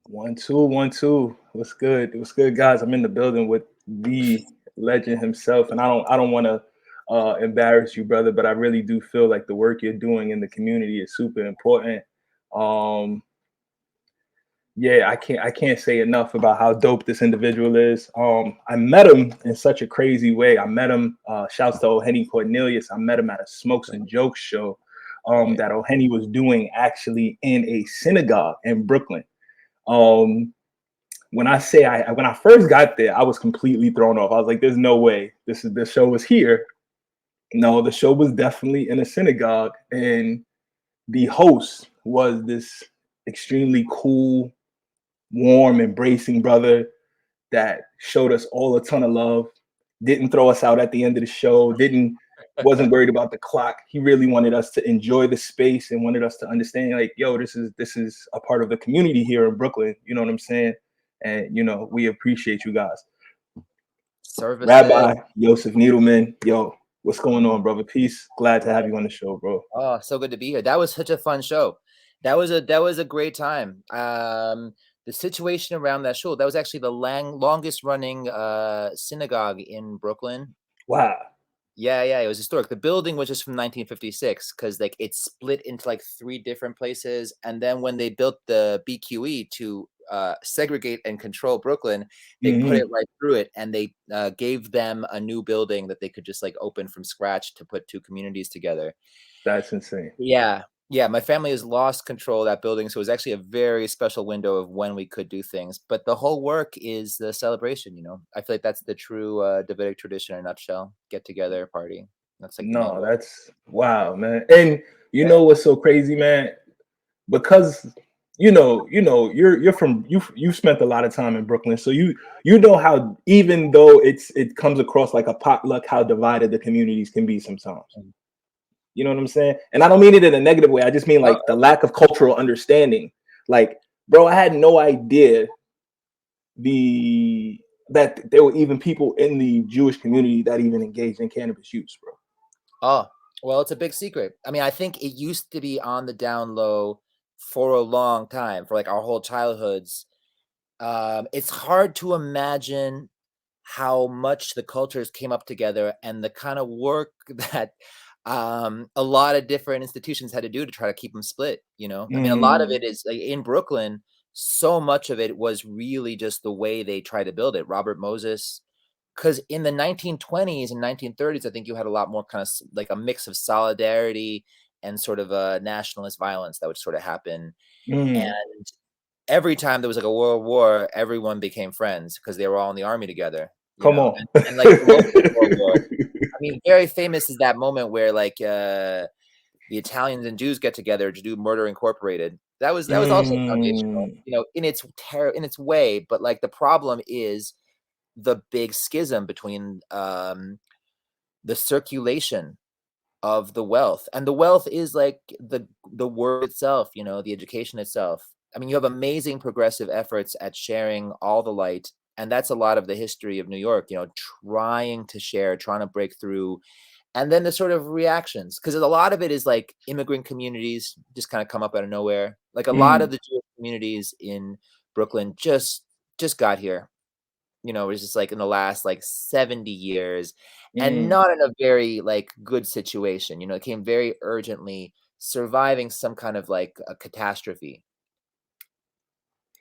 One, two, one, two. What's good? What's good, guys? I'm in the building with the legend himself, and I don't want to embarrass you, brother, but I really do feel like the work you're doing in the community is super important. Um, yeah, I can't say enough about how dope this individual is. I met him in such a crazy way. I met him. Shouts to O'Henny Cornelius. I met him at a Smokes and Jokes show Right. that O'Henny was doing actually in a synagogue in Brooklyn. Um, when I first got there, I was completely thrown off. I was like, "There's no way this show was here." No, the show was definitely in a synagogue, and the host was this extremely cool, warm, embracing brother that showed us all a ton of love. Didn't throw us out at the end of the show. Didn't wasn't worried about the clock. He really wanted us to enjoy the space and wanted us to understand, like, yo, this is a part of the community here in Brooklyn. You know what I'm saying? And we appreciate you guys. Services. Rabbi Yoseph Needleman, yo, what's going on, Mhm. brother? Peace. Glad to have you on the show, bro. Oh, so good to be here. That was such a fun show. That was a great time. The situation around that show, that was actually the longest running synagogue in Brooklyn. Wow. Yeah, yeah, it was historic. The building was just from 1956 because like it split into like three different places, and then when they built the BQE to segregate and control Brooklyn, they put it Hmm. right through it, and they gave them a new building that they could just like open from scratch to put two communities together. That's insane. Yeah, yeah, my family has lost control of that building, so it was actually a very special window of when we could do things. But the whole work is the celebration, you know. I feel like that's the true Davidic tradition in a nutshell. Get together, party. That's like the main No, goal. that's wow, man. And you Yeah. know what's so crazy, man? Because you're from you spent a lot of time in Brooklyn, so you know how, even though it comes across like a potluck, how divided the communities can be sometimes. Mm. You know what I'm saying? And I don't mean it in a negative way. I just mean No, like the lack of cultural understanding. Like, bro, I had no idea the that there were even people in the Jewish community that even engaged in cannabis use, bro. oh, well, it's a big secret. I mean, I think it used to be on the down low for a long time, for like our whole childhoods. It's hard to imagine how much the cultures came up together and the kind of work that a lot of different institutions had to do to try to keep them split. You know, I mean, a lot of Mm, it is like in Brooklyn. So much of it was really just the way they tried to build it. Robert Moses, because in the 1920s and 1930s, I think you had a lot more kind of like a mix of solidarity and sort of a nationalist violence that would sort of happen. mm. And every time there was like a world war, everyone became friends because they were all in the army together, you Come know, on. and like the local world war. I mean, very famous is that moment where like the Italians and Jews get together to do Murder Incorporated. That was also foundational, Mm, you know, in its way. But like the problem is the big schism between the circulation of the wealth, and the wealth is like the word itself, you know, the education itself. I mean, you have amazing progressive efforts at sharing all the light, and that's a lot of the history of New York, you know, trying to share, trying to break through, and then the sort of reactions, because a lot of it is like immigrant communities just kind of come up out of nowhere. Like a lot of mm, the Jewish communities in Brooklyn just got here, you know, it's just like in the last like 70 years, and mm. not in a very like good situation. You know, it came very urgently, surviving some kind of like a catastrophe.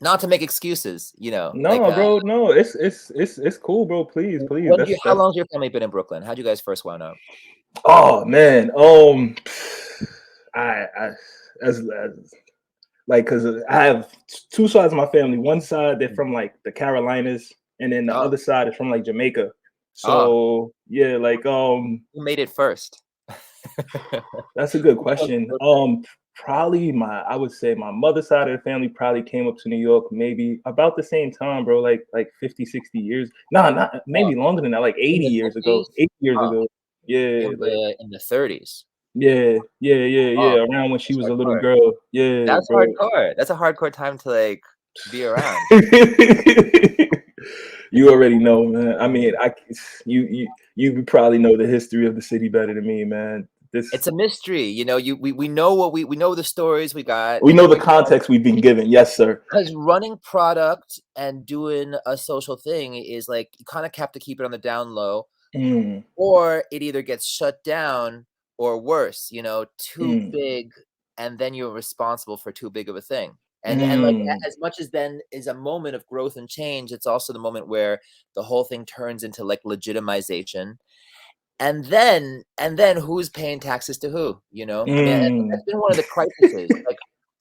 Not to make excuses, you know, like No, bro, no, it's cool, bro. Please, please. when That's you how that's long's your family been in Brooklyn? How'd you guys first wound up? oh man. I as like, because I have two sides of my family. One side, they're Mm. from like the Carolinas, and then the Oh, other side is from like Jamaica. oh, So yeah, like who made it first? that's a good Which one's question. closer? Probably I would say my mother's side of the family probably came up to New York maybe about the same time, bro, like 50, 60 years. Nah, not Oh, maybe longer than that, like in 80 the years ago. 50s? 80 years Oh, ago. Yeah, in like the 30s. yeah, Oh, around when she that's was a little hardcore. girl. Yeah, That's bro. hardcore. That's a hardcore time to like be around. You already know, man. I mean, you probably know the history of the city better than me, man. It's a mystery, you know. We know what we know the stories we got. We know the context we've been given. Yes, sir. Because running product and doing a social thing is like you kind of have to keep it on the down low, or it either gets shut down or worse, you know, too big, and then you're responsible for too big of a thing. And like as much as then is a moment of growth and change, it's also the moment where the whole thing turns into like legitimization. And then who's paying taxes to who? You know, I mean, that's been one of the crises. Like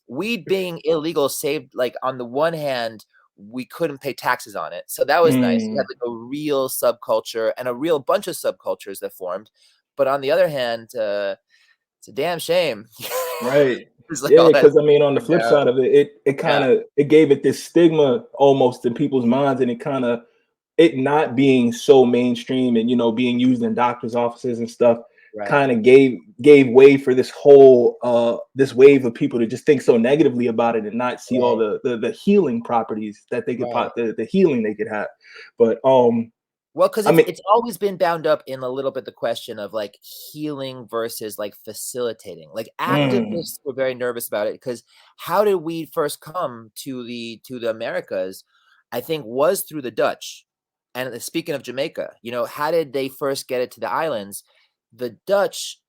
weed being illegal saved, like on the one hand, we couldn't pay taxes on it, so that was nice. You had like a real subculture and a real bunch of subcultures that formed. But on the other hand, it's a damn shame. Right. Like Yeah, because I mean, on the flip out. side of it, it kind of it gave it this stigma almost in people's minds, and it kind of it not being so mainstream and, you know, being used in doctors' offices and stuff kind of gave way for this whole this wave of people to just think so negatively about it and not see all the healing properties that they could the healing they could have. But well, because it's always been bound up in a little bit the question of like healing versus like facilitating. Like activists were very nervous about it because how did we first come to the Americas? I think was through the Dutch. And speaking of Jamaica, you know, how did they first get it to the islands? The Dutch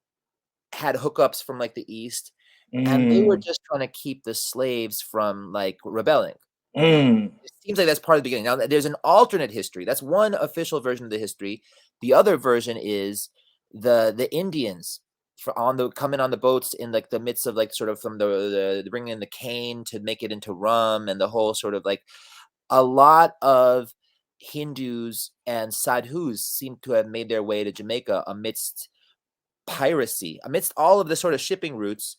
had hookups from like the East, and they were just trying to keep the slaves from like rebelling. It seems like that's part of the beginning. Now, there's an alternate history. That's one official version of the history. The other version is the Indians coming on the boats in like the midst of like sort of from the bringing in the cane to make it into rum, and the whole sort of like a lot of Hindus and sadhus seem to have made their way to Jamaica amidst piracy, amidst all of the sort of shipping routes.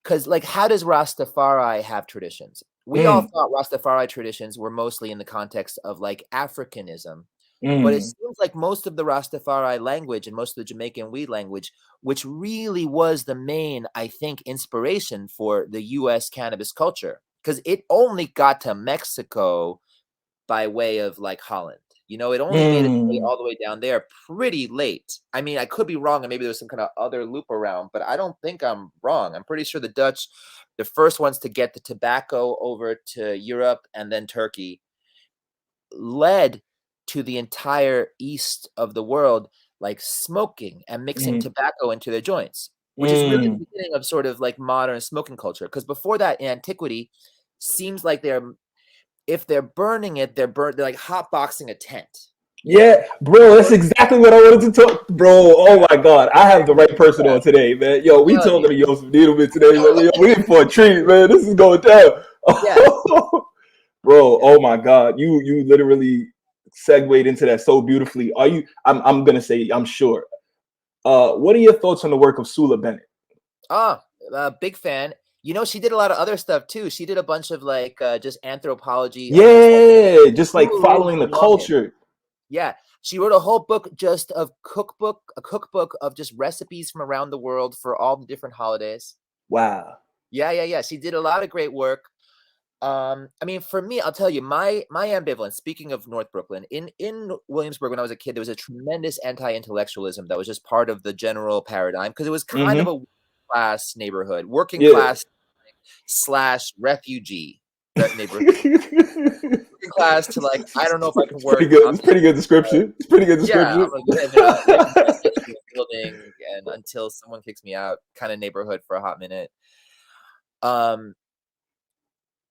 Because like, how does Rastafari have traditions? We all thought Rastafari traditions were mostly in the context of like Africanism, but it seems like most of the Rastafari language and most of the Jamaican weed language, which really was the main, I think, inspiration for the U.S. cannabis culture, because it only got to Mexico by way of like Holland. You know, it only made its way all the way down there pretty late. I mean, I could be wrong, and maybe there's some kind of other loop around, but I don't think I'm wrong. I'm pretty sure the Dutch, the first ones to get the tobacco over to Europe and then Turkey, led to the entire east of the world, like smoking and mixing tobacco into their joints, which is really the beginning of sort of like modern smoking culture. Because before that, in antiquity, seems like if they're burning it, they're like hotboxing a tent. Yeah, bro, that's exactly what I wanted to talk, bro. Oh my God, I have the right person on today, man. Yo, we talking to Yoseph Needleman today, man. Yo, we in for a treat, man. This is going down. Yeah. Bro, oh my God, you literally segued into that so beautifully. Are you? I'm gonna say I'm sure. What are your thoughts on the work of Sula Bennett? Big fan. You know, she did a lot of other stuff too. She did a bunch of like just anthropology. Yeah, just like following the culture. Yeah, she wrote a whole book just of a cookbook of just recipes from around the world for all the different holidays. Wow. Yeah. She did a lot of great work. I mean, for me, I'll tell you my ambivalence. Speaking of North Brooklyn, in Williamsburg when I was a kid, there was a tremendous anti-intellectualism that was just part of the general paradigm because it was kind of a class neighborhood, working class / refugee neighborhood. Working class to like, I don't know if I can work. It's pretty good description. It's pretty good description. Yeah, I'm gonna live in a building and until someone kicks me out, kind of neighborhood for a hot minute.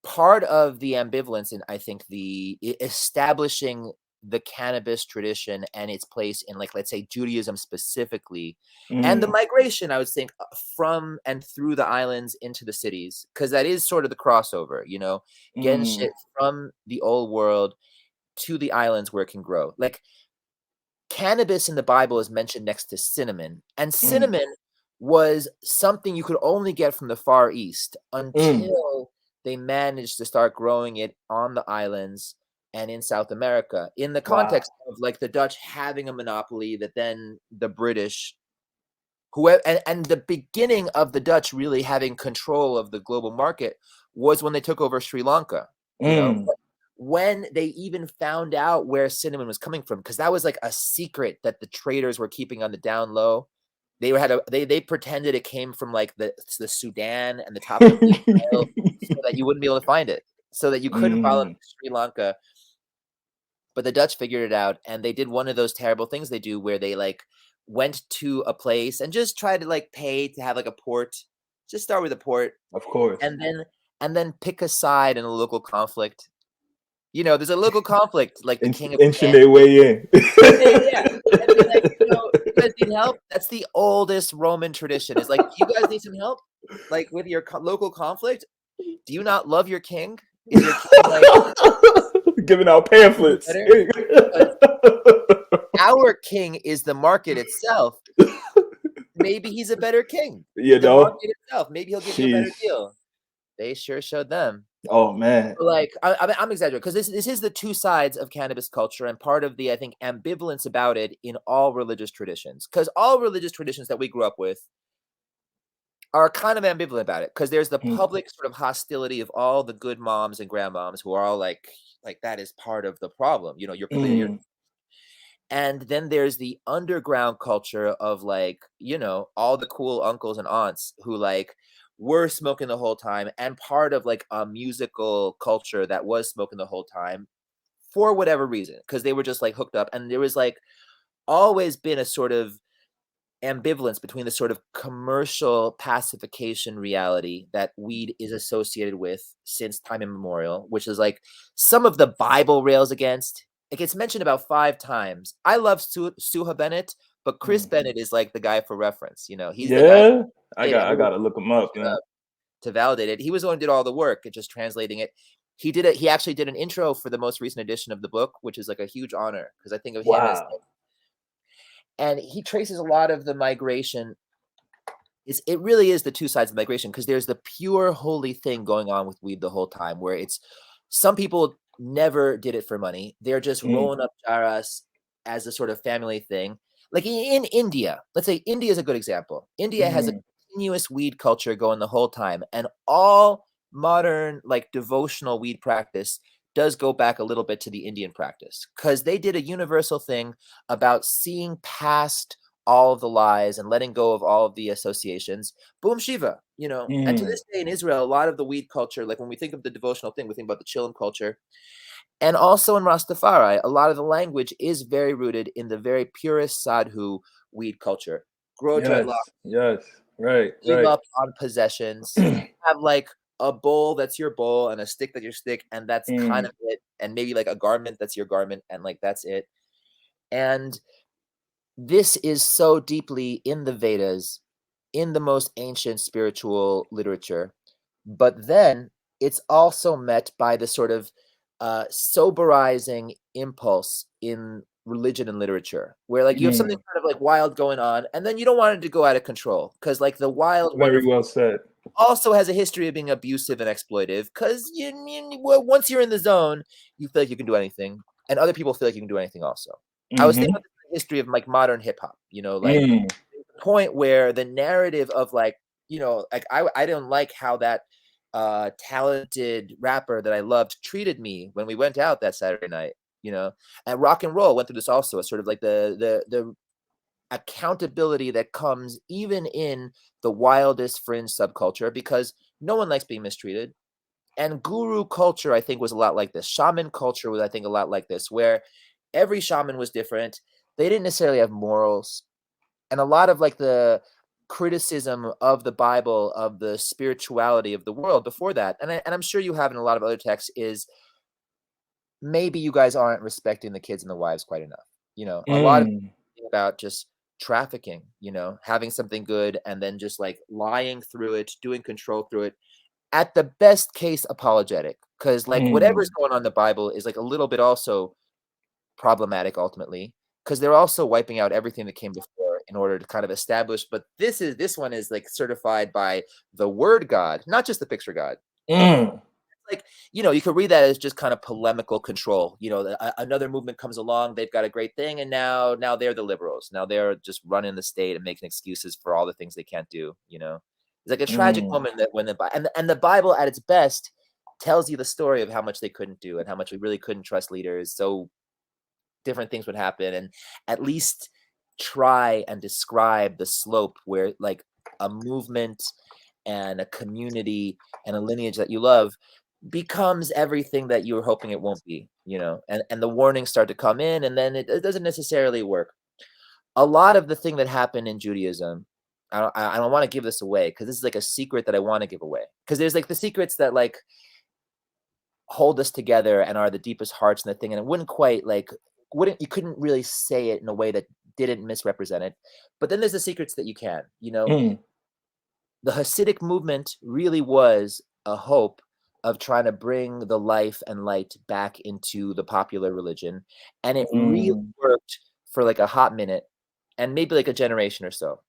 Part of the ambivalence in, I think, the establishing the cannabis tradition and its place in, like, let's say Judaism specifically, and the migration, I would think, from and through the islands into the cities, because that is sort of the crossover, you know, getting shit from the old world to the islands where it can grow. Like, cannabis in the Bible is mentioned next to cinnamon, and cinnamon was something you could only get from the Far East until they managed to start growing it on the islands and in South America, in the context of like the Dutch having a monopoly that then the British, and the beginning of the Dutch really having control of the global market was when they took over Sri Lanka, you know, when they even found out where cinnamon was coming from, because that was like a secret that the traders were keeping on the down low. they pretended it came from like the Sudan and the top of the Nile, so that you wouldn't be able to find it, so that you couldn't follow it to Sri Lanka. But the Dutch figured it out, and they did one of those terrible things they do where they like went to a place and just tried to like pay to have like a port. Just start with a port, Of course. and then pick a side in a local conflict. You know, there's a local conflict, like the king of Inching their way in. yeah. And be like, you guys need help? That's the oldest Roman tradition. Is like, you guys need some help? Like with your local conflict? Do you not love your king? Is your king like giving out pamphlets? Our king is the market itself. Maybe he's a better king. You the know, market itself. Maybe he'll give you a better deal. They sure showed them. Oh man! Like I'm exaggerating because this is the two sides of cannabis culture, and part of the, I think, ambivalence about it in all religious traditions. Because all religious traditions that we grew up with are kind of ambivalent about it. Because there's the public sort of hostility of all the good moms and grandmoms who are all like that is part of the problem. You know, you're committing. And then there's the underground culture of like, you know, all the cool uncles and aunts who like were smoking the whole time, and part of like a musical culture that was smoking the whole time for whatever reason, because they were just like hooked up. And there was like always been a sort of ambivalence between the sort of commercial pacification reality that weed is associated with since time immemorial, which is like some of the Bible rails against. It gets mentioned about 5 times. I love Suha Bennett, but Chris Bennett is like the guy for reference. You know, he's the guy. I gotta look him up, to validate it. He was the one who did all the work and just translating it. He actually did an intro for the most recent edition of the book, which is like a huge honor because I think of him as like, and he traces a lot of the migration. It really is the two sides of migration, because there's the pure holy thing going on with weed the whole time, where it's some people never did it for money. They're just rolling up jaras as a sort of family thing. Like in India, let's say India is a good example. India has a continuous weed culture going the whole time, and all modern like devotional weed practice does go back a little bit to the Indian practice, because they did a universal thing about seeing past all of the lies and letting go of all of the associations. Boom Shiva, you know. And to this day in Israel, a lot of the weed culture, like when we think of the devotional thing, we think about the Chilim culture. And also in Rastafari, a lot of the language is very rooted in the very purest sadhu weed culture. Grow dreadlocks. Give up on possessions. Have like a bowl that's your bowl and a stick that's your stick, and that's kind of it. And maybe like a garment that's your garment, and like that's it. And this is so deeply in the Vedas, in the most ancient spiritual literature. But then it's also met by the sort of soberizing impulse in religion and literature, where like you have something kind of like wild going on, and then you don't want it to go out of control, because like the wild, very well said, also has a history of being abusive and exploitive, because once you're in the zone, you feel like you can do anything, and other people feel like you can do anything also. I was thinking about the history of like modern hip hop, you know, like the point where the narrative of like, you know, like I don't like how that talented rapper that I loved treated me when we went out that Saturday night, you know. And rock and roll went through this also, a sort of like the accountability that comes even in the wildest fringe subculture, because no one likes being mistreated. And guru culture, I think, was a lot like this. Shaman culture was, I think, a lot like this, where every shaman was different. They didn't necessarily have morals. And a lot of like the criticism of the Bible, of the spirituality of the world before that, and I'm sure you have in a lot of other texts, is maybe you guys aren't respecting the kids and the wives quite enough. You know, a lot of about just trafficking, you know, having something good and then just like lying through it, doing control through it, at the best case apologetic, because like whatever's going on in the Bible is like a little bit also problematic ultimately, because they're also wiping out everything that came before in order to kind of establish. But this one is like certified by the word God, not just the picture God. Like, you know, you could read that as just kind of polemical control. You know, another movement comes along, they've got a great thing, and now they're the liberals. Now they're just running the state and making excuses for all the things they can't do. You know, it's like a tragic moment that when the Bible at its best tells you the story of how much they couldn't do and how much we really couldn't trust leaders. So different things would happen, and at least try and describe the slope where like a movement and a community and a lineage that you love becomes everything that you were hoping it won't be, you know, and the warnings start to come in, and then it doesn't necessarily work. A lot of the thing that happened in Judaism, I don't want to give this away because this is like a secret that I want to give away, because there's like the secrets that like hold us together and are the deepest hearts in the thing, and it wouldn't quite like wouldn't you couldn't really say it in a way that didn't misrepresent it. But then there's the secrets that you can, you know. The Hasidic movement really was a hope of trying to bring the life and light back into the popular religion, and it really worked for like a hot minute and maybe like a generation or so.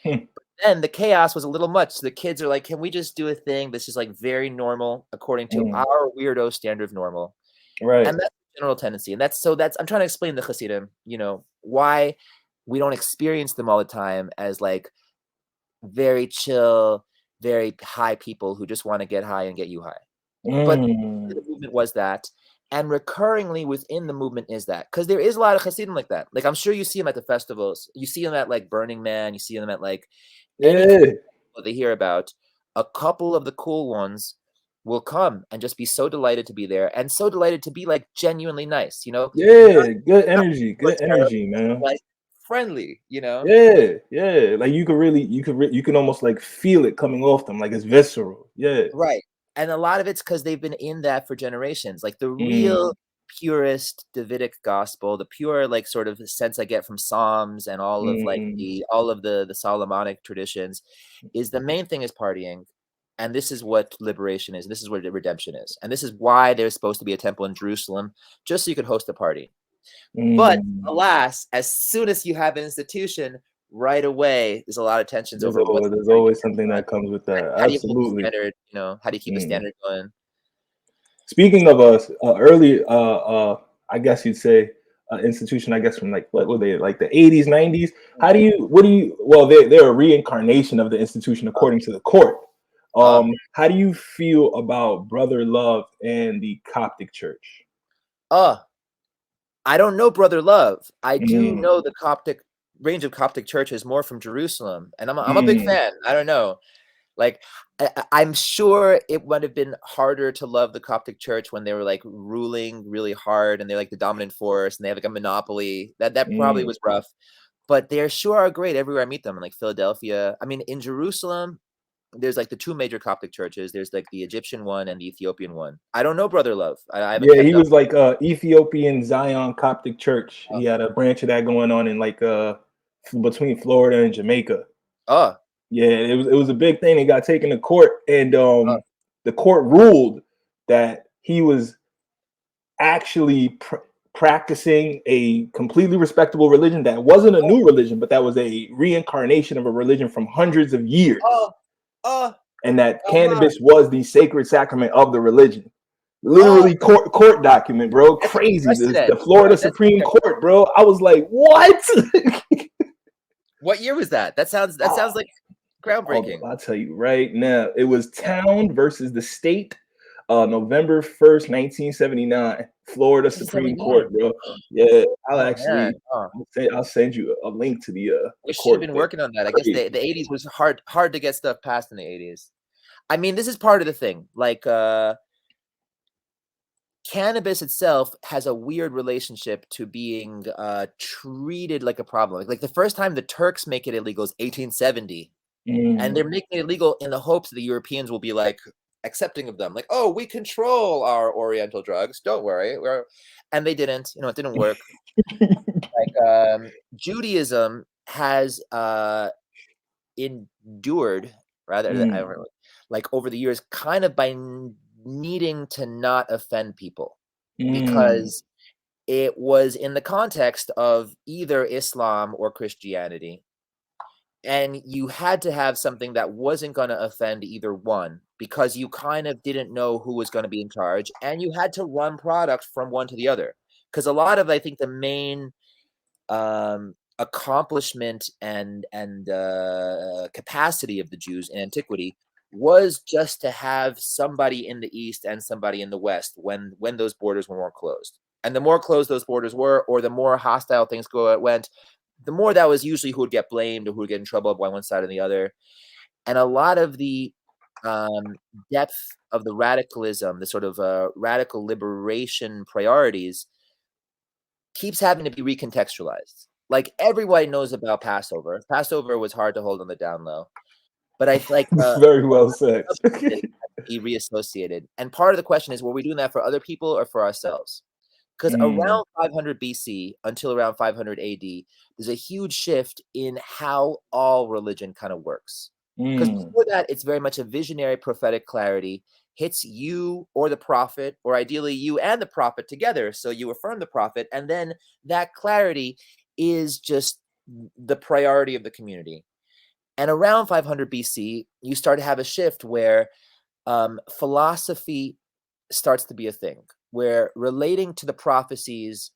Then the chaos was a little much. So the kids are like, can we just do a thing that's just like very normal according to our weirdo standard of normal? Right. And that's the general tendency. And that's I'm trying to explain the Hasidim, you know, why we don't experience them all the time as like very chill, very high people who just want to get high and get you high. But the movement was that. And recurringly within the movement is that, because there is a lot of Hasidim like that. Like I'm sure you see them at the festivals. You see them at like Burning Man. You see them at like any what they hear about. A couple of the cool ones will come and just be so delighted to be there and so delighted to be like genuinely nice, you know? Good energy, man. Like friendly, you know? Yeah. Like you can almost like feel it coming off them, like it's visceral. Yeah. Right. And a lot of it's because they've been in that for generations. Like the real purest Davidic gospel, the pure like sort of sense I get from Psalms and all of like the Solomonic traditions is the main thing is partying. And this is what liberation is. This is what redemption is. And this is why there's supposed to be a temple in Jerusalem, just so you could host a party. But alas, as soon as you have an institution, right away, there's a lot of tensions over what there's always something that comes with that. how do you keep the Absolutely. standard, you know, how do you keep the standard going? Speaking of us, early, I guess you'd say, institution, I guess from like what were they, like the 80s, 90s? Well, they're a reincarnation of the institution according to the court. How do you feel about brother love and the Coptic Church? I don't know brother love. I do know the Coptic range of Coptic churches more from Jerusalem, and I'm a big fan. I don't know. Like, I'm sure it would have been harder to love the Coptic Church when they were like ruling really hard and they're like the dominant force and they have like a monopoly. That probably was rough, but they sure are great everywhere I meet them. In like Philadelphia, I mean, in Jerusalem, there's like the two major Coptic churches. There's like the Egyptian one and the Ethiopian one. I don't know brother love. I haven't kept He up. was like Ethiopian Zion Coptic Church. He had a branch of that going on in like between Florida and Jamaica. Yeah, it was a big thing. It got taken to court, and the court ruled that he was actually practicing a completely respectable religion that wasn't a new religion, but that was a reincarnation of a religion from hundreds of years. And that cannabis was the sacred sacrament of the religion. Literally court document, bro. Crazy. The Florida Supreme Court, bro. I was like, what? What year was that? That sounds like groundbreaking. I'll tell you right now. It was Town versus the state, November 1st, 1979. Florida Supreme Court, bro. Yeah, I'll send you a link to the we should have been working on that. I guess the 80s was hard to get stuff passed in the 80s. I mean, this is part of the thing. Like cannabis itself has a weird relationship to being treated like a problem. Like the first time the Turks make it illegal is 1870. And they're making it illegal in the hopes that the Europeans will be like accepting of them. Like, oh, we control our Oriental drugs. Don't worry. And they didn't. You know, it didn't work. Like Judaism has endured, rather, like over the years, kind of by needing to not offend people, because it was in the context of either Islam or Christianity. And you had to have something that wasn't going to offend either one, because you kind of didn't know who was going to be in charge, and you had to run product from one to the other. Because a lot of, I think, the main accomplishment and capacity of the Jews in antiquity was just to have somebody in the East and somebody in the West when those borders were more closed. And the more closed those borders were, or the more hostile things went, the more that was usually who would get blamed or who would get in trouble by one side or the other. And a lot of the depth of the radicalism, the sort of radical liberation priorities, keeps having to be recontextualized. Like everybody knows about Passover. Passover was hard to hold on the down low, but I like Very well said. be reassociated. And part of the question is, were we doing that for other people or for ourselves? Because around 500 BC until around 500 AD, there's a huge shift in how all religion kind of works. Because before that, it's very much a visionary prophetic clarity, hits you or the prophet, or ideally you and the prophet together. So you affirm the prophet, and then that clarity is just the priority of the community. And around 500 BC, you start to have a shift where philosophy starts to be a thing, where relating to the prophecies,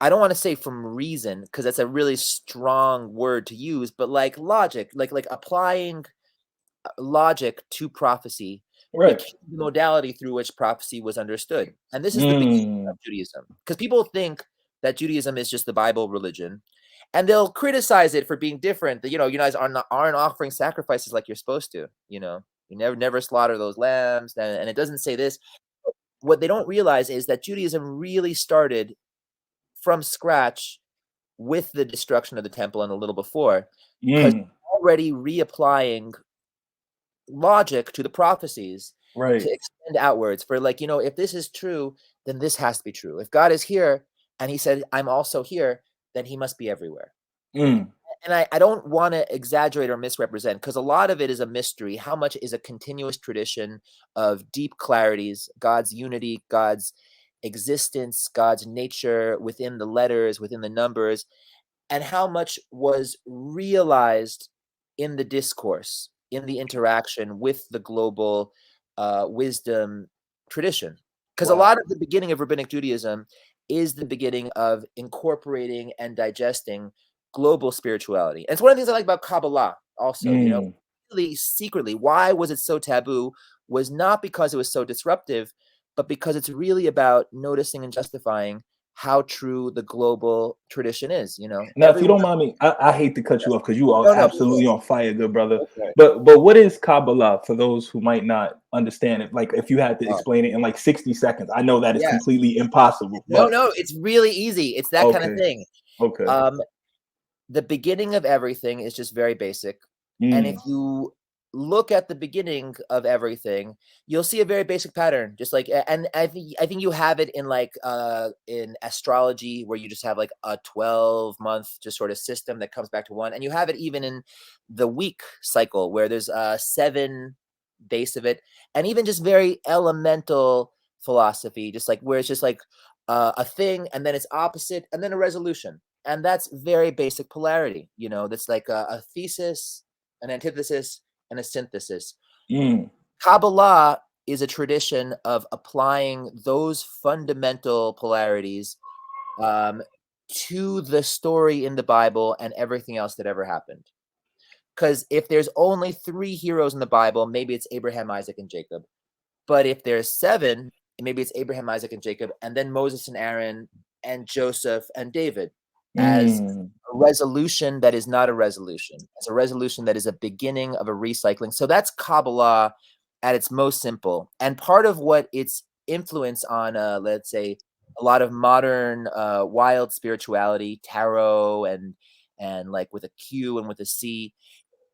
I don't want to say from reason, because that's a really strong word to use, but like logic, like applying logic to prophecy became the modality through which prophecy was understood. And this is the beginning of Judaism, because people think that Judaism is just the Bible religion, and they'll criticize it for being different. That, you guys aren't offering sacrifices like you're supposed to. You never slaughter those lambs, and it doesn't say this. What they don't realize is that Judaism really started from scratch with the destruction of the temple and a little before, because already reapplying logic to the prophecies to extend outwards for if this is true, then this has to be true. If God is here and he said, I'm also here, then he must be everywhere. And I don't want to exaggerate or misrepresent, because a lot of it is a mystery. How much is a continuous tradition of deep clarities, God's unity, God's existence, God's nature within the letters, within the numbers, and how much was realized in the discourse, in the interaction with the global wisdom tradition. Because a lot of the beginning of Rabbinic Judaism is the beginning of incorporating and digesting global spirituality. And it's one of the things I like about Kabbalah also, really secretly, why was it so taboo was not because it was so disruptive, but because it's really about noticing and justifying how true the global tradition is. Now, if you don't mind me, I hate to cut you off because you are absolutely on fire, good brother. Okay. But what is Kabbalah for those who might not understand it? Like, if you had to explain it in like 60 seconds, I know that it's completely impossible. No, it's really easy. It's that kind of thing. Okay. The beginning of everything is just very basic. And if you look at the beginning of everything, you'll see a very basic pattern. Just like, and I think you have it in astrology, where you just have like a 12-month just sort of system that comes back to one. And you have it even in the week cycle, where there's 7 base of it, and even just very elemental philosophy, just like where it's just like a thing, and then it's opposite, and then a resolution. And that's very basic polarity. That's like a thesis, an antithesis, and a synthesis. Kabbalah is a tradition of applying those fundamental polarities to the story in the Bible and everything else that ever happened. Because if there's only 3 heroes in the Bible, maybe it's Abraham, Isaac, and Jacob. But if there's 7, maybe it's Abraham, Isaac, and Jacob, and then Moses and Aaron, and Joseph and David, as a resolution that is not a resolution, as a resolution that is a beginning of a recycling. So that's Kabbalah at its most simple. And part of what its influence on, let's say, a lot of modern wild spirituality, tarot, and like with a Q and with a C,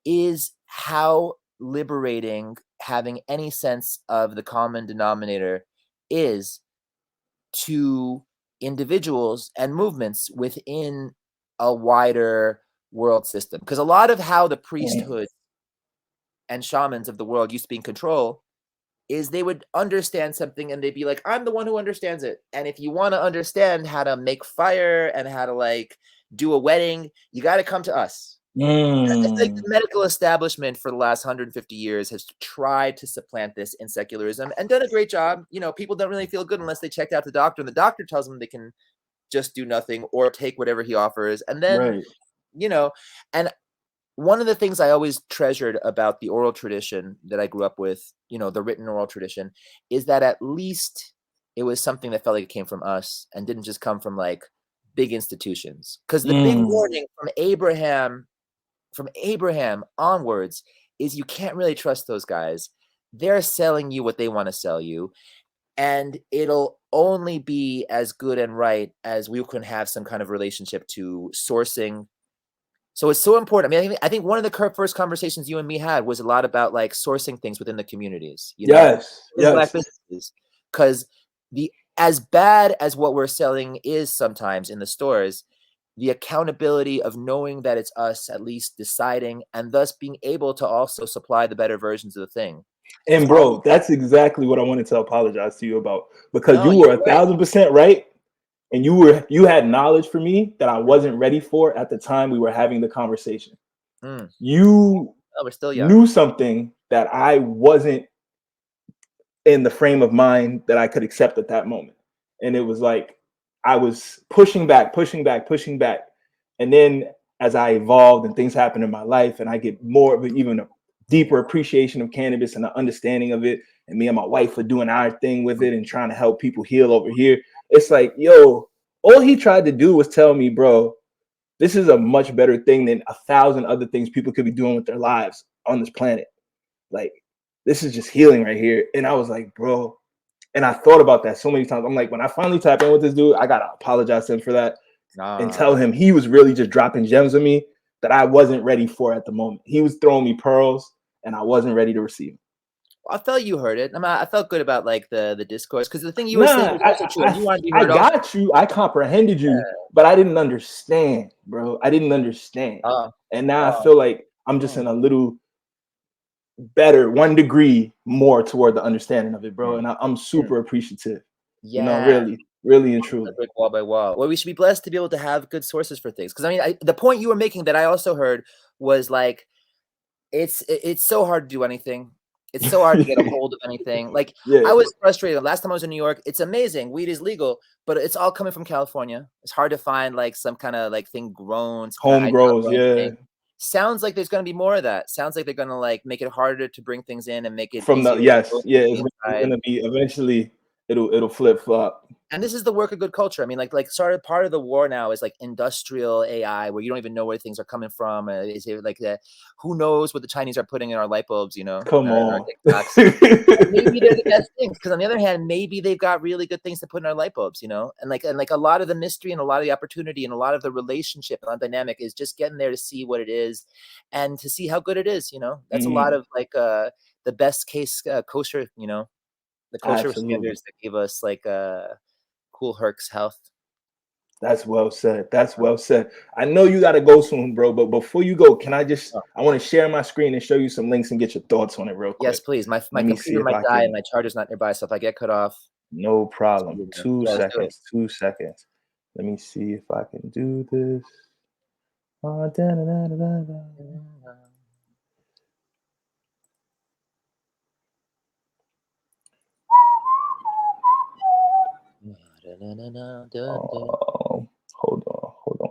is how liberating having any sense of the common denominator is to individuals and movements within a wider world system. Because a lot of how the priesthood and shamans of the world used to be in control is they would understand something and they'd be like, I'm the one who understands it. And if you want to understand how to make fire and how to like do a wedding, you got to come to us. It's like the medical establishment for the last 150 years has tried to supplant this in secularism and done a great job. People don't really feel good unless they checked out the doctor, and the doctor tells them they can just do nothing or take whatever he offers. And then, and one of the things I always treasured about the oral tradition that I grew up with, the written oral tradition, is that at least it was something that felt like it came from us and didn't just come from like big institutions, because the big warning from Abraham onwards is you can't really trust those guys. They're selling you what they want to sell you, and it'll only be as good and right as we can have some kind of relationship to sourcing. So it's so important. I mean, I think one of the first conversations you and me had was a lot about like sourcing things within the communities, you know, Black businesses, because as bad as what we're selling is sometimes in the stores, the accountability of knowing that it's us at least deciding, and thus being able to also supply the better versions of the thing. And bro, that's exactly what I wanted to apologize to you about, because you were 1,000% right. And you had knowledge for me that I wasn't ready for at the time we were having the conversation. You we're still young. Knew something that I wasn't in the frame of mind that I could accept at that moment. And it was like, I was pushing back. And then as I evolved and things happen in my life and I get more of even a deeper appreciation of cannabis and the understanding of it, and me and my wife are doing our thing with it and trying to help people heal over here. It's like, yo, all he tried to do was tell me, bro, this is a much better thing than 1,000 other things people could be doing with their lives on this planet. Like, this is just healing right here. And I was like, bro, and I thought about that so many times. I'm like, when I finally tap in with this dude, I got to apologize to him for that and tell him he was really just dropping gems on me that I wasn't ready for at the moment. He was throwing me pearls and I wasn't ready to receive. I felt you heard it. I felt good about like the discourse, because the thing you were saying was also true. I got you. I comprehended you, but I didn't understand, bro. I didn't understand. And now I feel like I'm just in a little better, 1 degree more toward the understanding of it, bro. And I'm super appreciative. Yeah. You know, really and truly. Brick wall by wall. Well, we should be blessed to be able to have good sources for things. Because I mean, the point you were making that I also heard was like, it's so hard to do anything. It's so hard to get a hold of anything. Like, I was frustrated. Last time I was in New York, it's amazing. Weed is legal, but it's all coming from California. It's hard to find like some kind of like thing grown. Home grows, thing. Sounds like there's going to be more of that. Sounds like they're going to like make it harder to bring things in and make it from the it's going to be eventually it'll flip flop. And this is the work of good culture. I mean, like part of the war now is like industrial AI, where you don't even know where things are coming from. Is it like that? Who knows what the Chinese are putting in our light bulbs? You know, come on. Maybe they're the best things, because on the other hand, maybe they've got really good things to put in our light bulbs. You know, and like a lot of the mystery and a lot of the opportunity and a lot of the relationship and dynamic is just getting there to see what it is and to see how good it is. You know, that's a lot of like the best case kosher. You know, the kosher standards that give us like cool Herc's health. That's well said. That's well said. I know you got to go soon, bro. But before you go, can I just? I want to share my screen and show you some links and get your thoughts on it real quick. Yes, please. My computer might die and my charger's not nearby, so if I get cut off, no problem. 2 seconds. 2 seconds. Let me see if I can do this. Hold on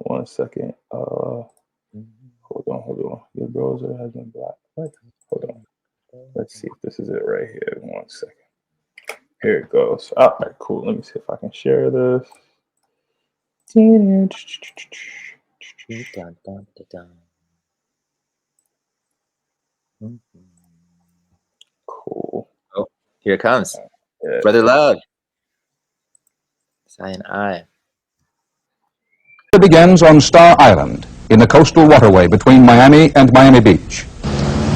1 second. Hold on. Your browser has been blocked. What? Hold on. Let's see if this is it right here. 1 second. Here it goes. All right, cool. Let me see if I can share this. Cool. Oh, here it comes. Yeah. Brother Love. I. It begins on Star Island in the coastal waterway between Miami and Miami Beach.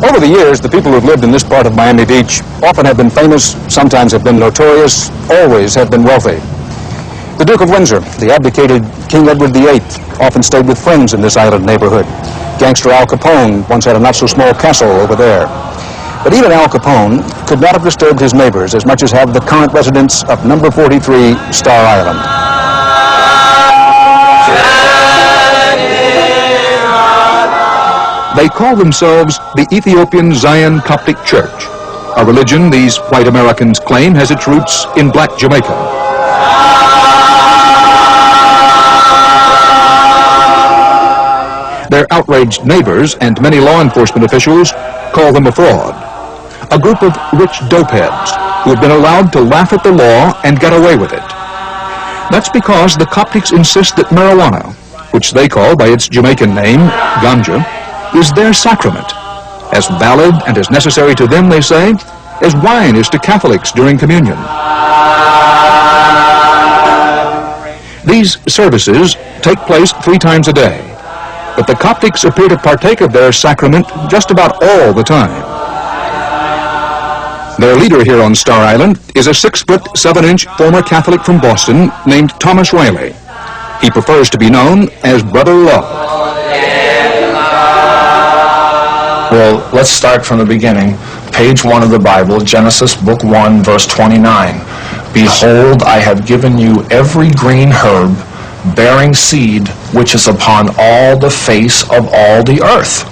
Over the years, the people who've lived in this part of Miami Beach often have been famous, sometimes have been notorious, always have been wealthy. The Duke of Windsor, the abdicated King Edward VIII, often stayed with friends in this island neighborhood. Gangster Al Capone once had a not-so-small castle over there. But even Al Capone could not have disturbed his neighbors as much as have the current residents of number 43 Star Island. They call themselves the Ethiopian Zion Coptic Church, a religion these white Americans claim has its roots in black Jamaica. Their outraged neighbors and many law enforcement officials call them a fraud, a group of rich dopeheads who have been allowed to laugh at the law and get away with it. That's because the Coptics insist that marijuana, which they call by its Jamaican name, ganja, is their sacrament, as valid and as necessary to them, they say, as wine is to Catholics during communion. These services take place 3 times a day, but the Coptics appear to partake of their sacrament just about all the time. Their leader here on Star Island is a 6-foot, 7-inch former Catholic from Boston named Thomas Riley. He prefers to be known as Brother Love. Well, let's start from the beginning. Page 1 of the Bible, Genesis book 1, verse 29. Behold, I have given you every green herb bearing seed which is upon all the face of all the earth.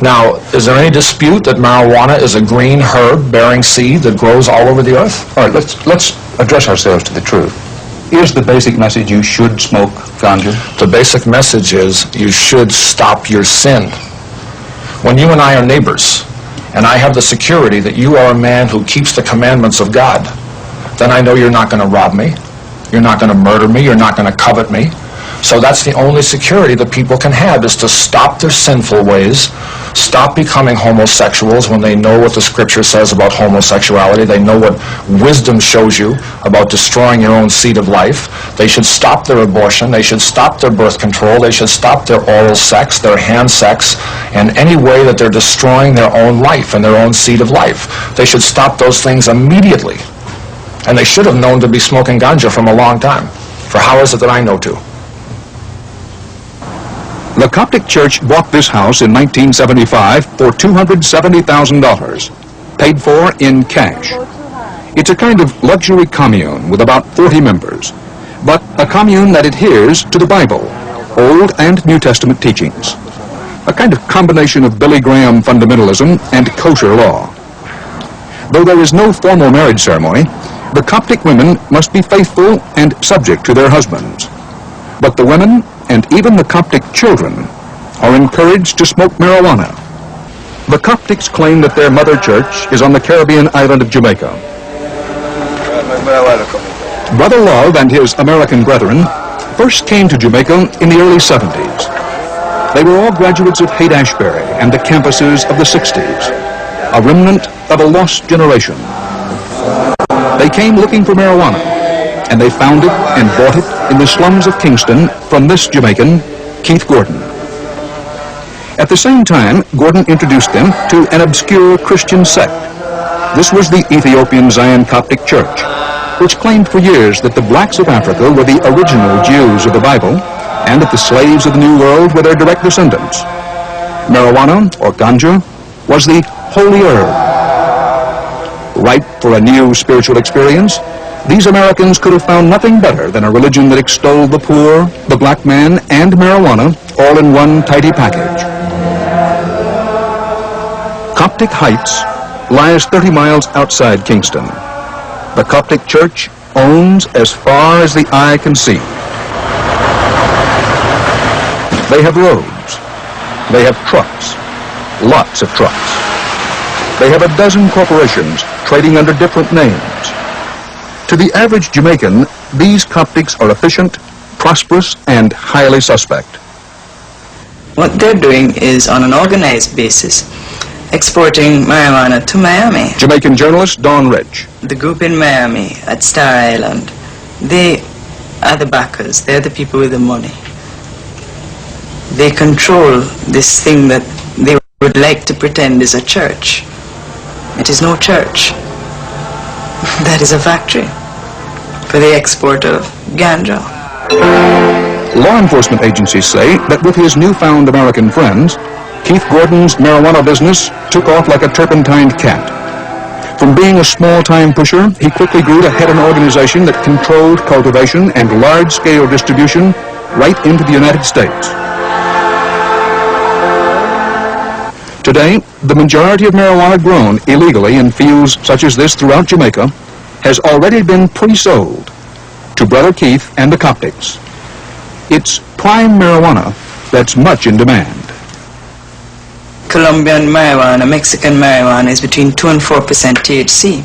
Now, is there any dispute that marijuana is a green herb bearing seed that grows all over the earth? All right, let's address ourselves to the truth. Is the basic message you should smoke ganja? The basic message is you should stop your sin. When you and I are neighbors, and I have the security that you are a man who keeps the commandments of God, then I know you're not going to rob me, you're not going to murder me, you're not going to covet me. So that's the only security that people can have, is to stop their sinful ways, stop becoming homosexuals when they know what the scripture says about homosexuality. They know what wisdom shows you about destroying your own seed of life. They should stop their abortion. They should stop their birth control. They should stop their oral sex, their hand sex, and any way that they're destroying their own life and their own seed of life. They should stop those things immediately. And they should have known to be smoking ganja from a long time. For how is it that I know to? The Coptic Church bought this house in 1975 for $270,000, paid for in cash. It's a kind of luxury commune with about 40 members, but a commune that adheres to the Bible, Old and New Testament teachings, a kind of combination of Billy Graham fundamentalism and kosher law. Though there is no formal marriage ceremony, the Coptic women must be faithful and subject to their husbands. But the women, and even the Coptic children, are encouraged to smoke marijuana. The Coptics claim that their mother church is on the Caribbean island of Jamaica. Brother Love and his American brethren first came to Jamaica in the early 70s. They were all graduates of Haight-Ashbury and the campuses of the 60s, a remnant of a lost generation. They came looking for marijuana, and they found it and bought it in the slums of Kingston from this Jamaican, Keith Gordon. At the same time, Gordon introduced them to an obscure Christian sect. This was the Ethiopian Zion Coptic Church, which claimed for years that the blacks of Africa were the original Jews of the Bible, and that the slaves of the New World were their direct descendants. Marijuana, or ganja, was the holy herb. Ripe for a new spiritual experience, these Americans could have found nothing better than a religion that extolled the poor, the black man, and marijuana all in one tidy package. Coptic Heights lies 30 miles outside Kingston. The Coptic Church owns as far as the eye can see. They have roads. They have trucks. Lots of trucks. They have a dozen corporations trading under different names. To the average Jamaican, these Coptics are efficient, prosperous, and highly suspect. What they're doing is, on an organized basis, exporting marijuana to Miami. Jamaican journalist Dawn Rich. The group in Miami at Star Island, they are the backers. They're the people with the money. They control this thing that they would like to pretend is a church. It is no church. That is a factory for the export of ganja. Law enforcement agencies say that with his newfound American friends, Keith Gordon's marijuana business took off like a turpentined cat. From being a small-time pusher, he quickly grew to head an organization that controlled cultivation and large-scale distribution right into the United States. Today, the majority of marijuana grown illegally in fields such as this throughout Jamaica has already been pre-sold to Brother Keith and the Coptics. It's prime marijuana that's much in demand. Colombian marijuana, Mexican marijuana is between 2 and 4% THC.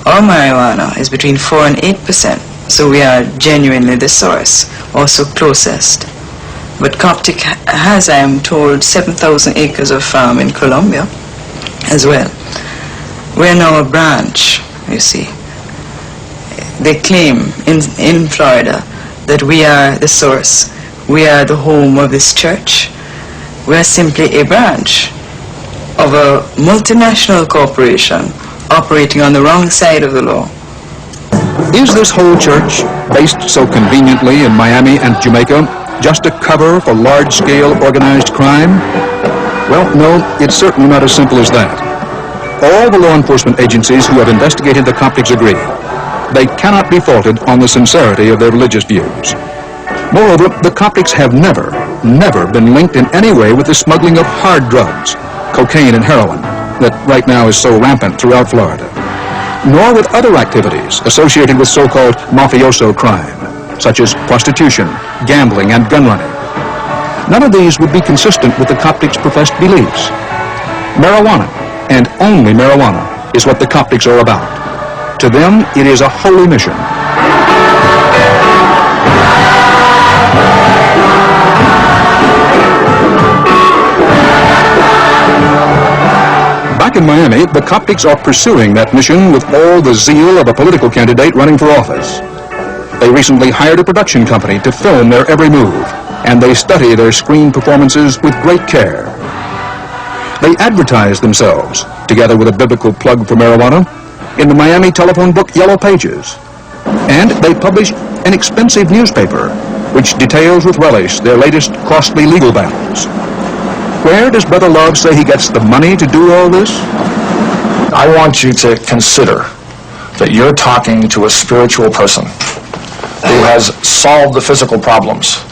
Our marijuana is between 4 and 8% So we are genuinely the source, also closest. But Coptic has, I am told, 7,000 acres of farm in Colombia as well. We are now a branch, you see. They claim in Florida that we are the source. We are the home of this church. We are simply a branch of a multinational corporation operating on the wrong side of the law. Is this whole church, based so conveniently in Miami and Jamaica, just a cover for large-scale organized crime? Well, no, it's certainly not as simple as that. All the law enforcement agencies who have investigated the Coptics agree. They cannot be faulted on the sincerity of their religious views. Moreover, the Coptics have never been linked in any way with the smuggling of hard drugs, cocaine and heroin, that right now is so rampant throughout Florida, nor with other activities associated with so-called mafioso crime, such as prostitution, gambling, and gun running. None of these would be consistent with the Coptics' professed beliefs. Marijuana, and only marijuana, is what the Coptics are about. To them, it is a holy mission. Back in Miami, the Coptics are pursuing that mission with all the zeal of a political candidate running for office. They recently hired a production company to film their every move, and they study their screen performances with great care. They advertise themselves, together with a biblical plug for marijuana, in the Miami telephone book Yellow Pages. And they publish an expensive newspaper, which details with relish their latest costly legal battles. Where does Brother Love say he gets the money to do all this? I want you to consider that you're talking to a spiritual person who has solved the physical problems.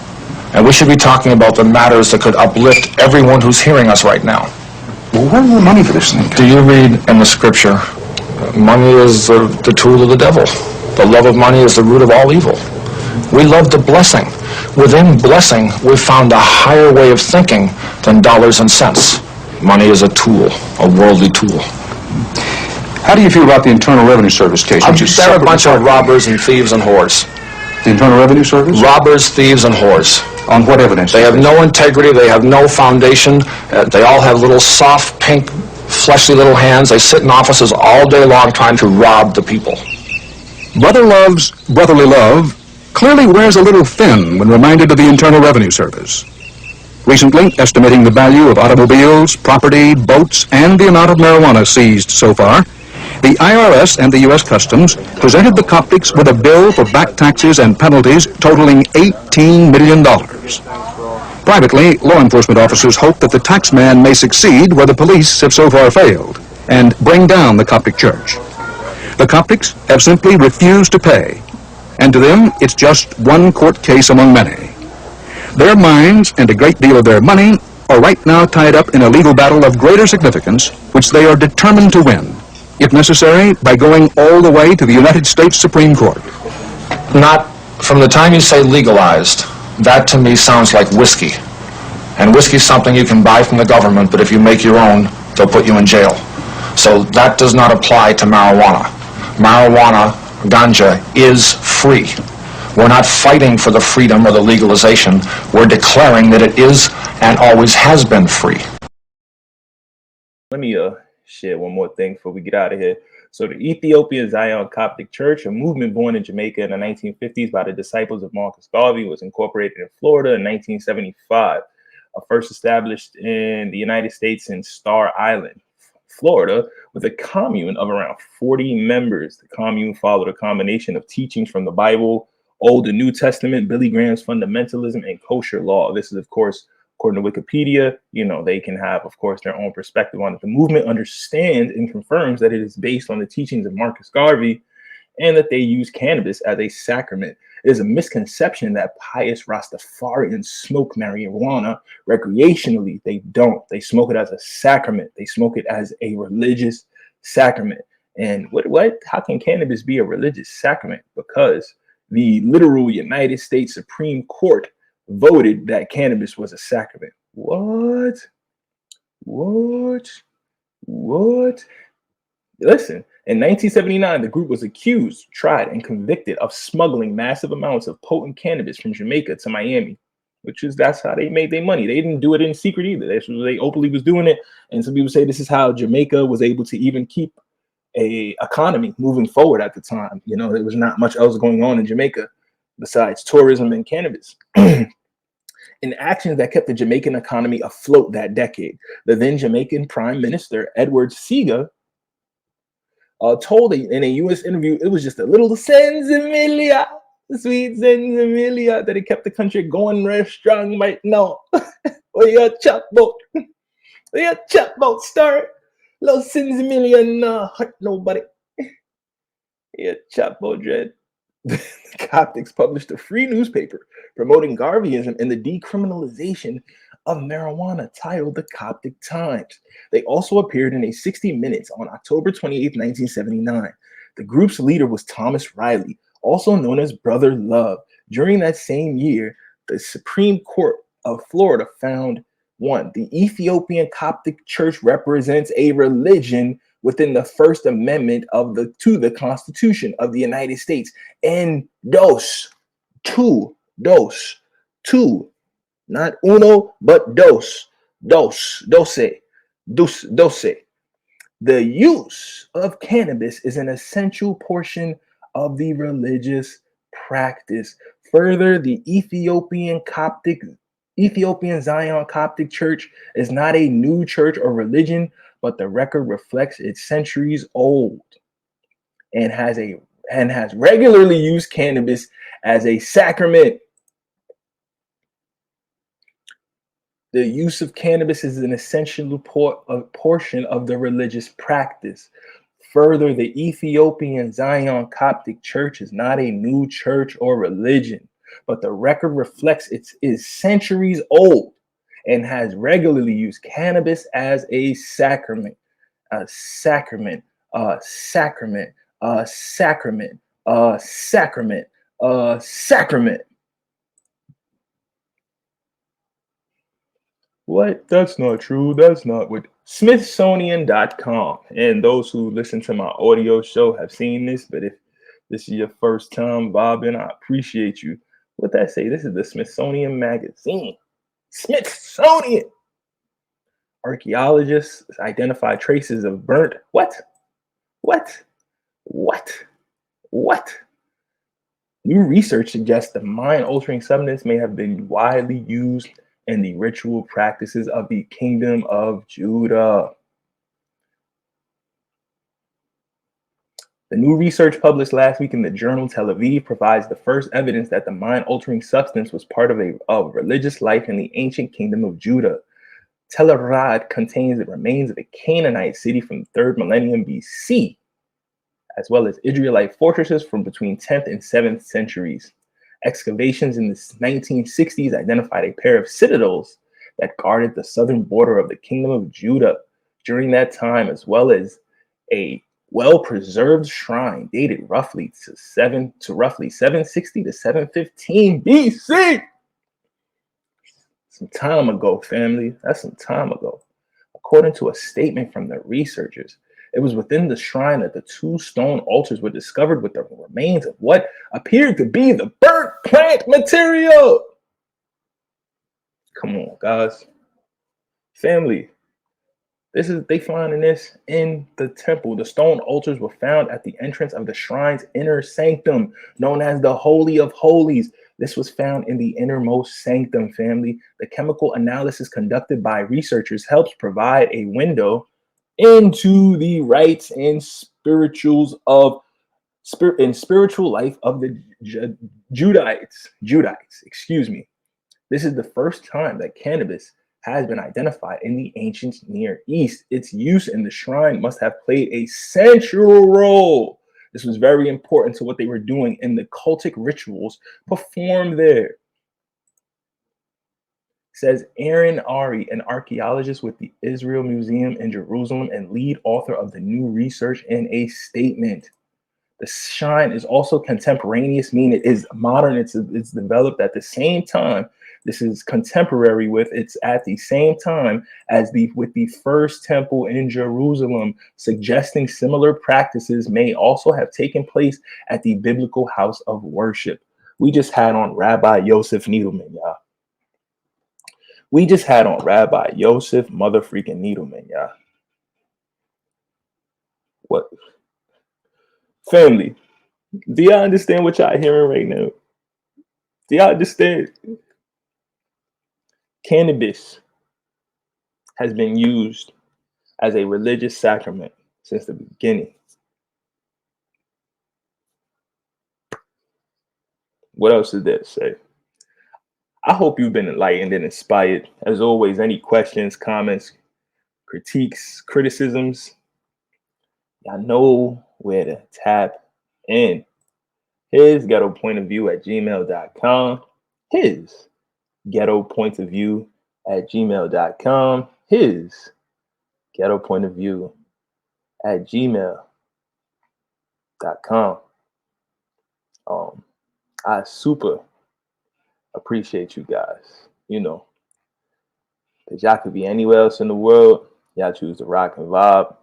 And we should be talking about the matters that could uplift everyone who's hearing us right now. Well, where's the money for this thing? Do you read in the scripture, money is the tool of the devil. The love of money is the root of all evil. We love the blessing. Within blessing, we've found a higher way of thinking than dollars and cents. Money is a tool, a worldly tool. How do you feel about the Internal Revenue Service case? They're a bunch of robbers and thieves and whores. The Internal Revenue Service? Robbers, thieves, and whores. On what evidence? They have no integrity. They have no foundation. They all have little soft, pink, fleshy little hands. They sit in offices all day long trying to rob the people. Brother Love's brotherly love clearly wears a little thin when reminded of the Internal Revenue Service. Recently, estimating the value of automobiles, property, boats, and the amount of marijuana seized so far, the IRS and the U.S. Customs presented the Coptics with a bill for back taxes and penalties totaling $18 million. Privately, law enforcement officers hope that the tax man may succeed where the police have so far failed and bring down the Coptic Church. The Coptics have simply refused to pay, and to them, it's just one court case among many. Their minds and a great deal of their money are right now tied up in a legal battle of greater significance, which they are determined to win, if necessary, by going all the way to the United States Supreme Court. Not from the time you say legalized, that to me sounds like whiskey. And whiskey's something you can buy from the government, but if you make your own, they'll put you in jail. So that does not apply to marijuana. Marijuana, ganja, is free. We're not fighting for the freedom or the legalization. We're declaring that it is and always has been free. Let me share one more thing before we get out of here. So the Ethiopian Zion Coptic Church, a movement born in Jamaica in the 1950s by the disciples of Marcus Garvey, was incorporated in Florida in 1975. First established in the United States in Star Island, Florida, with a commune of around 40 members. The commune followed a combination of teachings from the Bible, Old and New Testament, Billy Graham's fundamentalism, and kosher law. This is, of course, according to Wikipedia. You know, they can have, of course, their own perspective on it. The movement understands and confirms that it is based on the teachings of Marcus Garvey and that they use cannabis as a sacrament. It is a misconception that pious Rastafarians smoke marijuana recreationally. They don't. They smoke it as a sacrament. They smoke it as a religious sacrament. And what? How can cannabis be a religious sacrament? Because the literal United States Supreme Court voted that cannabis was a sacrament. What? Listen, In 1979, the group was accused, tried, and convicted of smuggling massive amounts of potent cannabis from Jamaica to Miami, that's how they made their money. They didn't do it in secret either. They openly was doing it. And some people say this is how Jamaica was able to even keep a economy moving forward at the time. You know, there was not much else going on in Jamaica besides tourism and cannabis. In actions that kept the Jamaican economy afloat that decade, the then Jamaican Prime Minister, Edward Seaga, told in a U.S. interview, it was just a little sensimilia, sweet sensimilia, that it kept the country going real strong right now. Where your chop boat, start, little sensimilia, nah, hurt nobody. Yeah, chop boat dread. The Coptics published a free newspaper promoting Garveyism and the decriminalization of marijuana titled The Coptic Times. They also appeared in a 60 Minutes on October 28, 1979. The group's leader was Thomas Riley, also known as Brother Love. During that same year, the Supreme Court of Florida found, 1, the Ethiopian Coptic Church represents a religion within the First Amendment to the Constitution of the United States, and two, not uno, but doce. The use of cannabis is an essential portion of the religious practice. Further, the Ethiopian Zion Coptic Church is not a new church or religion, but the record reflects it's centuries old and has regularly used cannabis as a sacrament. The use of cannabis is an essential portion of the religious practice. Further, the Ethiopian Zion Coptic Church is not a new church or religion, but the record reflects it is centuries old and has regularly used cannabis as a sacrament. What? That's not true. That's not what Smithsonian.com. And those who listen to my audio show have seen this, but if this is your first time bobbing, I appreciate you. What that say? This is the Smithsonian magazine. Smithsonian. Archaeologists identify traces of burnt. What? New research suggests the mind-altering substance may have been widely used in the ritual practices of the Kingdom of Judah. The new research published last week in the journal Tel Aviv provides the first evidence that the mind-altering substance was part of religious life in the ancient Kingdom of Judah. Tel Arad contains the remains of a Canaanite city from the 3rd millennium BC, as well as Israelite fortresses from between 10th and 7th centuries. Excavations in the 1960s identified a pair of citadels that guarded the southern border of the Kingdom of Judah during that time, as well as a well-preserved shrine dated roughly 760 to 715 BC. Some time ago, family. That's some time ago. According to a statement from the researchers, it was within the shrine that the 2 stone altars were discovered with the remains of what appeared to be the burnt plant material. Come on, guys. Family. They finding this in the temple. The stone altars were found at the entrance of the shrine's inner sanctum, known as the Holy of Holies. This was found in the innermost sanctum, family. The chemical analysis conducted by researchers helps provide a window into the rites and spiritual life of the Judites. This is the first time that cannabis has been identified in the ancient Near East. Its use in the shrine must have played a central role. This was very important to what they were doing in the cultic rituals performed there. Says Aaron Ari, an archaeologist with the Israel Museum in Jerusalem and lead author of the new research, in a statement. The shrine is also contemporaneous, meaning it is modern. It's developed at the same time This is contemporary with, it's at the same time as with the first temple in Jerusalem, suggesting similar practices may also have taken place at the biblical house of worship. We just had on Rabbi Yoseph Needleman, y'all. We just had on Rabbi Yoseph motherfreaking Needleman, y'all. What? Family, do y'all understand what y'all hearing right now? Do y'all understand? Cannabis has been used as a religious sacrament since the beginning. What else is there to say? I hope you've been enlightened and inspired. As always, any questions, comments, critiques, criticisms, y'all know where to tap in. His ghetto point of view at gmail.com. His ghetto point of view at gmail.com. His ghetto point of view at gmail.com. I super appreciate you guys, because y'all could be anywhere else in the world. Y'all choose to rock and vibe.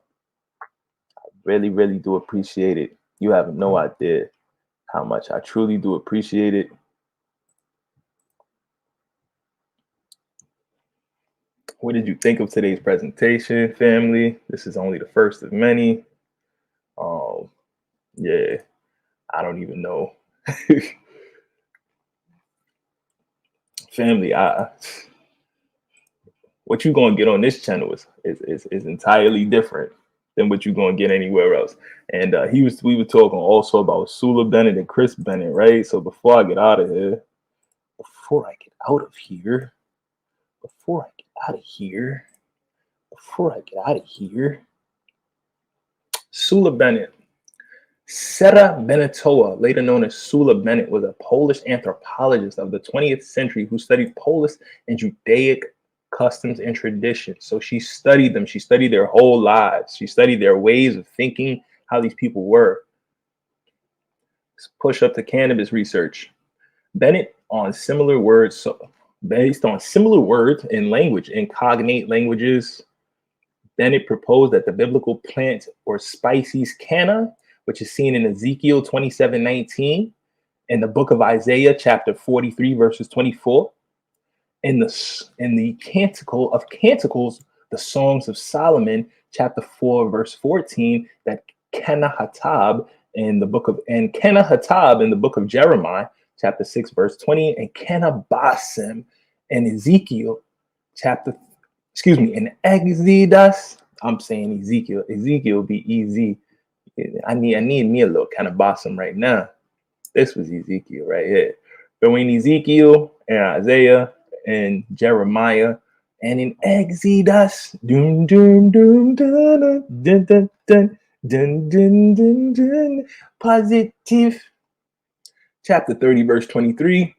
I really, really do appreciate it. You have no idea how much I truly do appreciate it. What did you think of today's presentation, family? This is only the first of many. Yeah, I don't even know. Family, what you gonna get on this channel is entirely different than what you gonna get anywhere else. And we were talking also about Sula Bennett and Chris Bennett, right? So before I get out of here, Sula Bennett, Sera Benetoa, later known as Sula Bennett, was a Polish anthropologist of the 20th century who studied Polish and Judaic customs and traditions. So she studied them. She studied their whole lives. She studied their ways of thinking, how these people were. Let's push up to cannabis research. Bennett, on similar words, based on similar words in language, in cognate languages, Bennett proposed that the biblical plant or species canna, which is seen in Ezekiel 27:19, in the book of Isaiah, chapter 43, verses 24, in the Canticle of Canticles, the Songs of Solomon, chapter 4, verse 14, that Kenahatab in the book of Jeremiah, chapter 6, verse 20, and Kenabasim in Ezekiel, in Exodus. I'm saying Ezekiel. Ezekiel be easy. I need me a little Kenabasim right now. This was Ezekiel right here. But in Ezekiel and Isaiah and Jeremiah and in Exodus, dun dun dun dun dun dun dun dun dun dun dun, positive, chapter 30, verse 23.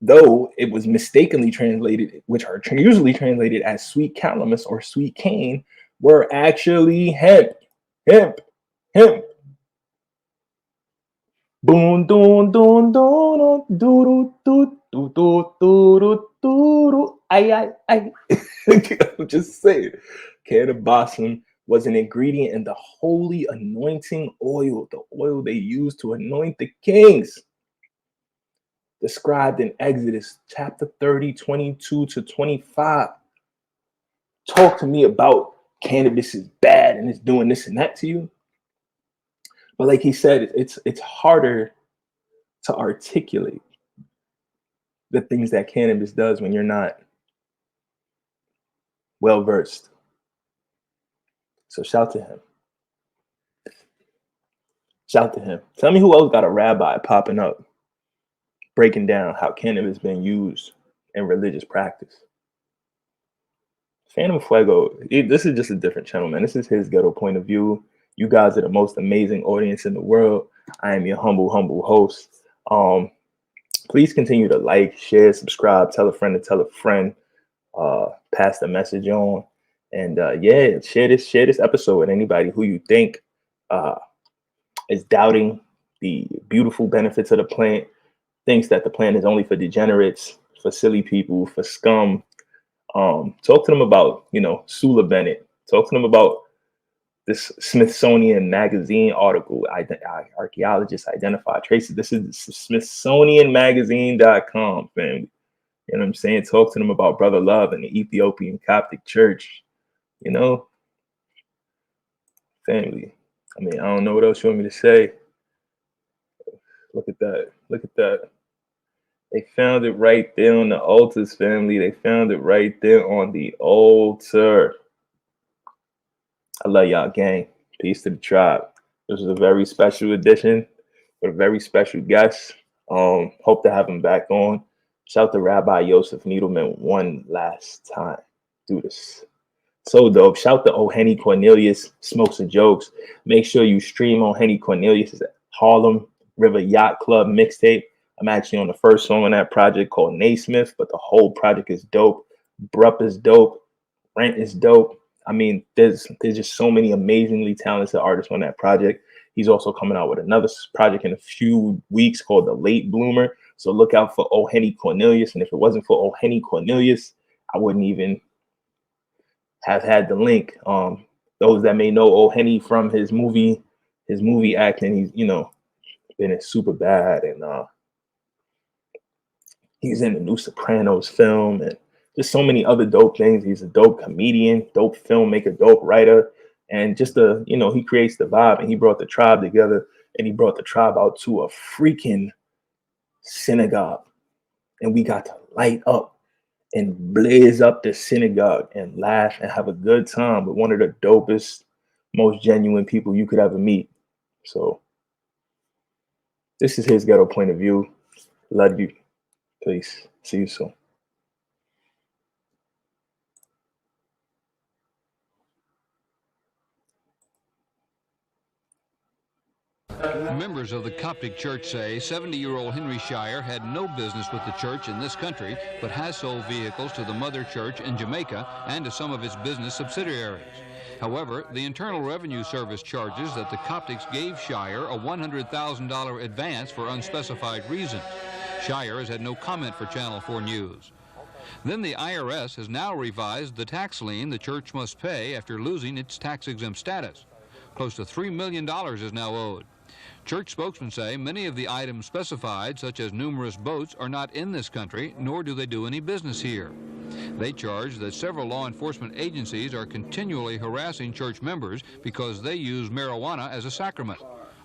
Though it was mistakenly translated, which are usually translated as sweet calamus or sweet cane, were actually hemp. Boom, dun, dun, dun, dun, dun, dun, dun, dun, dun. I. I'm just saying, cannabis was an ingredient in the holy anointing oil, the oil they used to anoint the kings, described in Exodus chapter 30, 22 to 25. Talk to me about cannabis is bad and it's doing this and that to you. But like he said, it's harder to articulate the things that cannabis does when you're not well versed. So shout to him. Shout to him. Tell me who else got a rabbi popping up, breaking down how cannabis is being used in religious practice. Phantom Fuego, this is just a different channel, man. This is his ghetto point of view. You guys are the most amazing audience in the world. I am your humble host. Please continue to like, share, subscribe, tell a friend to tell a friend, pass the message on, and share this episode with anybody who you think is doubting the beautiful benefits of the plant, thinks that the plan is only for degenerates, for silly people, for scum. Talk to them about, Sula Bennett. Talk to them about this Smithsonian Magazine article. Archaeologists identify traces. This is SmithsonianMagazine.com, family. You know what I'm saying? Talk to them about Brother Love and the Ethiopian Coptic Church. Family. I mean, I don't know what else you want me to say. Look at that. Look at that. They found it right there on the altars, family. They found it right there on the altar. I love y'all, gang. Peace to the tribe. This is a very special edition with a very special guest. Hope to have him back on. Shout to Rabbi Yoseph Needleman one last time. Do this. So dope. Shout to Henny Cornelius, Smokes and Jokes. Make sure you stream Henny Cornelius' Harlem River Yacht Club mixtape. I'm actually on the first song on that project called Naismith, but the whole project is dope. Brup is dope. Rent is dope. I mean, there's just so many amazingly talented artists on that project. He's also coming out with another project in a few weeks called The Late Bloomer. So look out for Henny Cornelius. And if it wasn't for Henny Cornelius, I wouldn't even have had the link. Those that may know Henny from his movie acting, he's been in Superbad, and he's in the new Sopranos film, and just so many other dope things. He's a dope comedian, dope filmmaker, dope writer, and just he creates the vibe, and he brought the tribe together, and he brought the tribe out to a freaking synagogue, and we got to light up and blaze up the synagogue and laugh and have a good time with one of the dopest, most genuine people you could ever meet. So this is his ghetto point of view. Love you. Peace. See you soon. Members of the Coptic Church say 70-year-old Henry Shire had no business with the church in this country, but has sold vehicles to the mother church in Jamaica and to some of its business subsidiaries. However, the Internal Revenue Service charges that the Coptics gave Shire a $100,000 advance for unspecified reasons. Shire has had no comment for Channel 4 News. Then the IRS has now revised the tax lien the church must pay after losing its tax-exempt status. Close to $3 million is now owed. Church spokesmen say many of the items specified, such as numerous boats, are not in this country, nor do they do any business here. They charge that several law enforcement agencies are continually harassing church members because they use marijuana as a sacrament.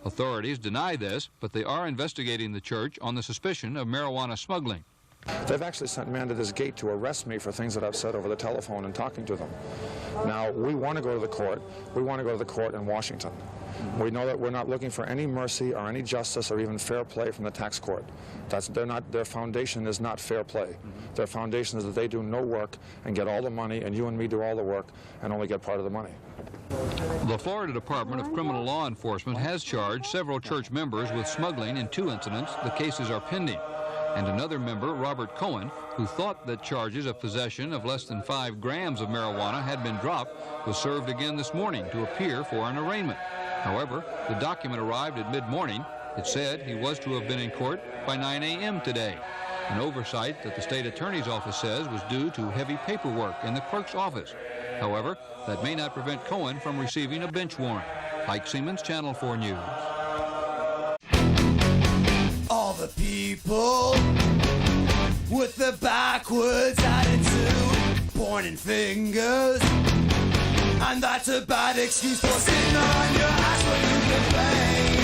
Authorities deny this, but they are investigating the church on the suspicion of marijuana smuggling. They've actually sent men to this gate to arrest me for things that I've said over the telephone and talking to them. Now, we want to go to the court. We want to go to the court in Washington. We know that we're not looking for any mercy or any justice or even fair play from the tax court. Their foundation is not fair play. Their foundation is that they do no work and get all the money, and you and me do all the work and only get part of the money. The Florida Department of Criminal Law Enforcement has charged several church members with smuggling in 2 incidents. The cases are pending. And another member, Robert Cohen, who thought that charges of possession of less than 5 grams of marijuana had been dropped, was served again this morning to appear for an arraignment. However, the document arrived at mid-morning. It said he was to have been in court by 9 a.m. today. An oversight that the state attorney's office says was due to heavy paperwork in the clerk's office. However, that may not prevent Cohen from receiving a bench warrant. Mike Siemens, Channel 4 News. All the people with the backwards attitude, pointing fingers, and that's a bad excuse for sitting on your ass when you complain.